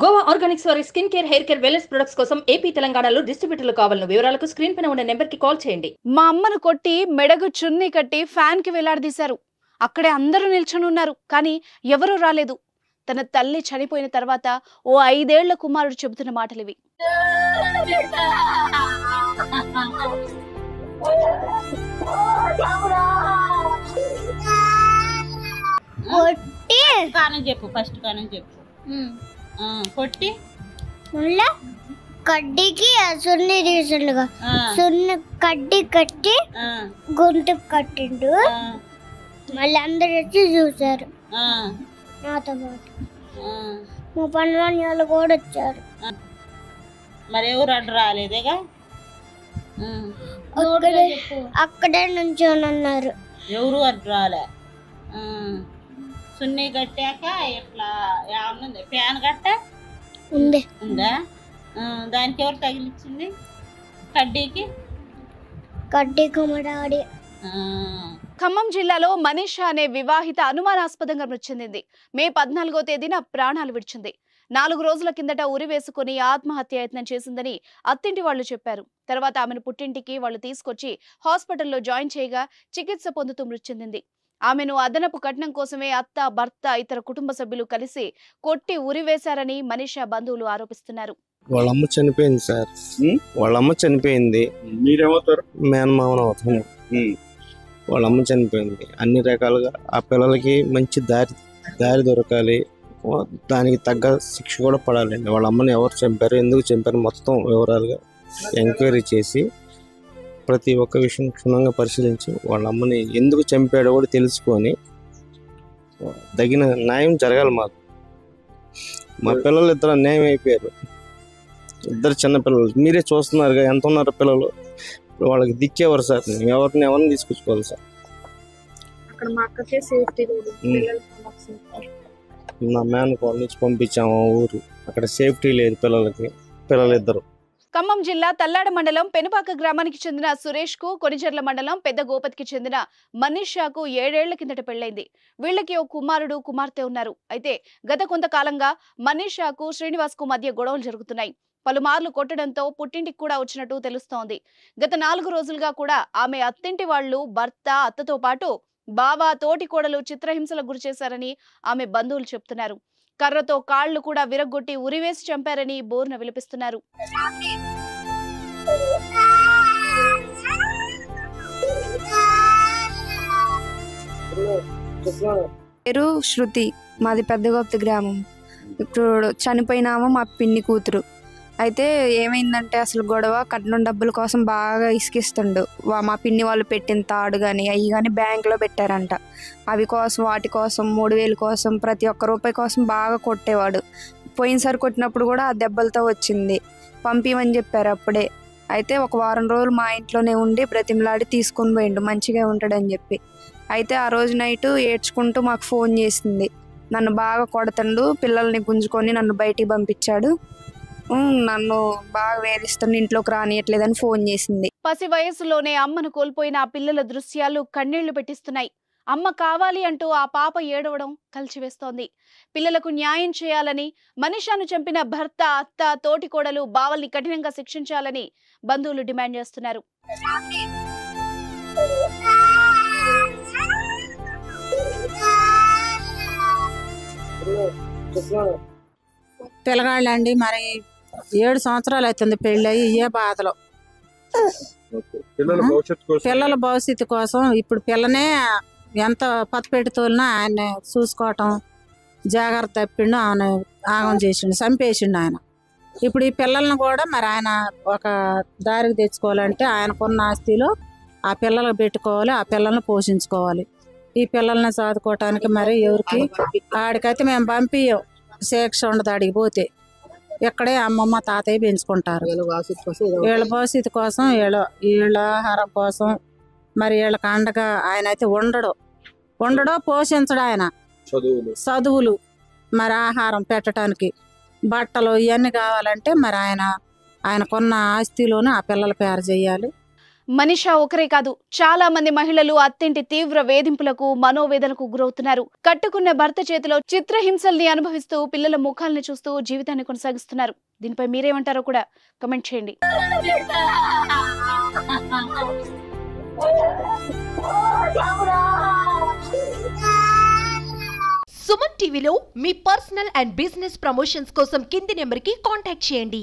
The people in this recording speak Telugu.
గోవా ఆర్గానిక్స్ వారి skin care, hair care, wellness products కోసం ఏపీ, తెలంగాణలో డిస్ట్రిబ్యూటర్లు కావాలను వివరాలకు స్క్రీన్ పైన ఉన్న నెంబర్ కి కాల్ చేయండి. మా అమ్మను కొట్టి మెడకు చున్నీ కట్టి ఫ్యాన్ కి వేలాడదీశారు. అక్కడే అందరూ నిల్చొని ఉన్నారు, కానీ ఎవరూ రాలేదు. తన తల్లి చనిపోయిన తర్వాత ఓ 5 ఏళ్ల కుమారుడు చెబుతున్న మాటలివి. కొట్టి కడ్డీకి సున్ని తీసిండుగా సున్ని కడ్డీ కట్టి గొంతు కట్టిండు. మళ్ళీ అందరు వచ్చి చూసారు నాతో పాటు. మా పని వాళ్ళు కూడా వచ్చారు. మరి ఎవరు అడ్డు రాలేదేగా? అక్కడే నుంచొని ఉన్నారు. ఎవరు అడ్డు రాలే. సున్ని కట్టాక ఇట్లా ఏమన్నా ఫ్యాన్ కట్ట ఉందా? దానికి ఎవరు తగిలిచ్చింది? కడ్డీకి మా డాడీ. ఖమ్మం జిల్లాలో మనీషా అనే వివాహిత అనుమానాస్పదంగా మృతి చెందింది. మే 14వ తేదీన ప్రాణాలు విడిచింది. 4 రోజుల కిందట ఉరి వేసుకుని ఆత్మహత్య యత్నం చేసిందని అత్తింటి వాళ్లు చెప్పారు. తర్వాత ఆమెను పుట్టింటికి వాళ్లు తీసుకొచ్చి హాస్పిటల్లో జాయిన్ చేయగా చికిత్స పొందుతూ మృతి చెందింది. ఆమెను అదనపు కట్నం కోసమే అత్త, భర్త, ఇతర కుటుంబ సభ్యులు కలిసి కొట్టి ఉరివేశారని మనీషా బంధువులు ఆరోపిస్తున్నారు. వాళ్ళమ్మ చనిపోయింది సార్. వాళ్ళమ్మ చనిపోయింది. మీరేమవుతారు? మేనమామను అవుతాను. వాళ్ళమ్మ చనిపోయింది. అన్ని రకాలుగా ఆ పిల్లలకి మంచి దారి దొరకాలి, దానికి తగ్గ శిక్ష కూడా పడాలండి. వాళ్ళ అమ్మని ఎవరు చంపారు, ఎందుకు చంపారు, మొత్తం వివరాలుగా ఎంక్వైరీ చేసి ప్రతి ఒక్క విషయం క్షుణ్ణంగా పరిశీలించి వాళ్ళ అమ్మని ఎందుకు చంపాడో కూడా తెలుసుకొని తగిన న్యాయం జరగాలి. మా పిల్లలు ఇద్దరు అన్యాయం అయిపోయారు. ఇద్దరు చిన్న పిల్లలు, మీరే చూస్తున్నారుగా ఎంత ఉన్నారు పిల్లలు. వాళ్ళకి దిక్కేవారు సార్. ఎవరిని తీసుకొచ్చుకోవాలి సార్. నా మ్యాన్ కాల్ నుంచి పంపించాము ఊరు, అక్కడ సేఫ్టీ లేదు పిల్లలకి. పిల్లలిద్దరు ఖమ్మం జిల్లా తల్లాడ మండలం పెనుపాక గ్రామానికి చెందిన సురేష్ కు, కొనిజర్ల మండలం పెద్ద గోపతికి చెందిన మనీషాకు 7 ఏళ్ల కిందట పెళ్లైంది. వీళ్లకి ఓ కుమారుడు, కుమార్తె ఉన్నారు. అయితే గత కొంతకాలంగా మనీషాకు, శ్రీనివాస్ కు మధ్య గొడవలు జరుగుతున్నాయి. పలుమార్లు కొట్టడంతో పుట్టింటికి కూడా వచ్చినట్టు తెలుస్తోంది. గత 4 రోజులుగా కూడా ఆమె అత్తింటి వాళ్లు భర్త, అత్తతో పాటు బావ, తోటి కోడలు చిత్రహింసలకు గురిచేశారని ఆమె బంధువులు చెప్తున్నారు. కర్రతో కాళ్లు కూడా విరగ్గొట్టి ఉరివేసి చంపారని బోర్న విలపిస్తున్నారు. పేరు శృతి, మాది పెద్దగోప్తి గ్రామం. ఇప్పుడు చనిపోయినామో మా పిన్ని కూతురు. అయితే ఏమైందంటే అసలు గొడవ కట్నం డబ్బుల కోసం బాగా ఇసుకిస్తుండు. మా పిన్ని వాళ్ళు పెట్టిన తాడు కానీ అవి కానీ బ్యాంకులో పెట్టారంట. వాటి కోసం 3000 కోసం, ప్రతి ఒక్క రూపాయి కోసం బాగా కొట్టేవాడు. పోయినసారి కొట్టినప్పుడు కూడా ఆ దెబ్బలతో వచ్చింది. పంపిమని చెప్పారు అప్పుడే. అయితే ఒక వారం రోజులు మా ఇంట్లోనే ఉండి బ్రతిమలాడి తీసుకొని పోయిండు, మంచిగా ఉంటాడని చెప్పి. అయితే ఆ రోజు నైట్ ఏడ్చుకుంటూ మాకు ఫోన్ చేసింది. నన్ను బాగా కొడతండు, పిల్లల్ని గుంజుకొని నన్ను బయటికి పంపించాడు, నన్ను బాగా వేధిస్తుండే, ఇంట్లోకి రానియట్లేదని ఫోన్ చేసింది. పసి వయసులోనే అమ్మను కోల్పోయిన ఆ పిల్లల దృశ్యాలు కన్నీళ్లు పెట్టిస్తున్నాయి. అమ్మ కావాలి అంటూ ఆ పాప ఏడవడం కలిచివేస్తోంది. పిల్లలకు న్యాయం చేయాలని, మనీషాను చంపిన భర్త, అత్త, తోటి కోడలు, బావల్ని కఠినంగా శిక్షించాలని బంధువులు డిమాండ్ చేస్తున్నారు. పిల్లగాళ్ళండి మరి 7 సంవత్సరాలు అవుతుంది పెళ్ళయి. ఏ బాధలో పిల్లల భవిష్యత్తు కోసం ఇప్పుడు పిల్లనే ఎంత పత్తిపెట్టి తోలినా ఆయన చూసుకోవటం జాగ్రత్త తప్పిండు. ఆయన ఆగం చేసిండు, చంపేసిండు ఆయన. ఇప్పుడు ఈ పిల్లల్ని కూడా మరి ఆయన ఒక దారికి తెచ్చుకోవాలంటే ఆయనకున్న ఆస్తిలో ఆ పిల్లలకు పెట్టుకోవాలి, ఆ పిల్లల్ని పోషించుకోవాలి. ఈ పిల్లల్ని చదువుకోవటానికి మరి ఎవరికి ఆడికైతే మేము పంపియం. శిక్ష ఉండదు ఆడికి పోతే. ఇక్కడే అమ్మమ్మ, తాతయ్య పెంచుకుంటారు. వీళ్ళ భవిష్యత్తు కోసం, వీళ్ళ ఆహారం కోసం మరి వీళ్ళకి అండగా ఆయన అయితే ఉండడో పోషించడు. ఆయన చదువులు మరి ఆహారం పెట్టడానికి, బట్టలు ఇవన్నీ కావాలంటే మరి ఆయనకున్న ఆస్తిలోనే ఆ పిల్లల పేరు చేయాలి. మనీషా ఒకరే కాదు, చాలా మంది మహిళలు అత్తింటి తీవ్ర వేధింపులకు మనోవేదనకు గురవుతున్నారు. కట్టుకున్న భర్త చేతిలో చిత్రహింసల్ని అనుభవిస్తూ పిల్లల ముఖాలను చూస్తూ జీవితాన్ని కొనసాగిస్తున్నారు. దీనిపై మీరేమంటారో కూడా కమెంట్ చేయండి. సుమన్ టీవీలో మీ పర్సనల్ అండ్ బిజినెస్ ప్రమోషన్స్ కోసం కింది నెంబర్కి కాంటాక్ట్ చేయండి.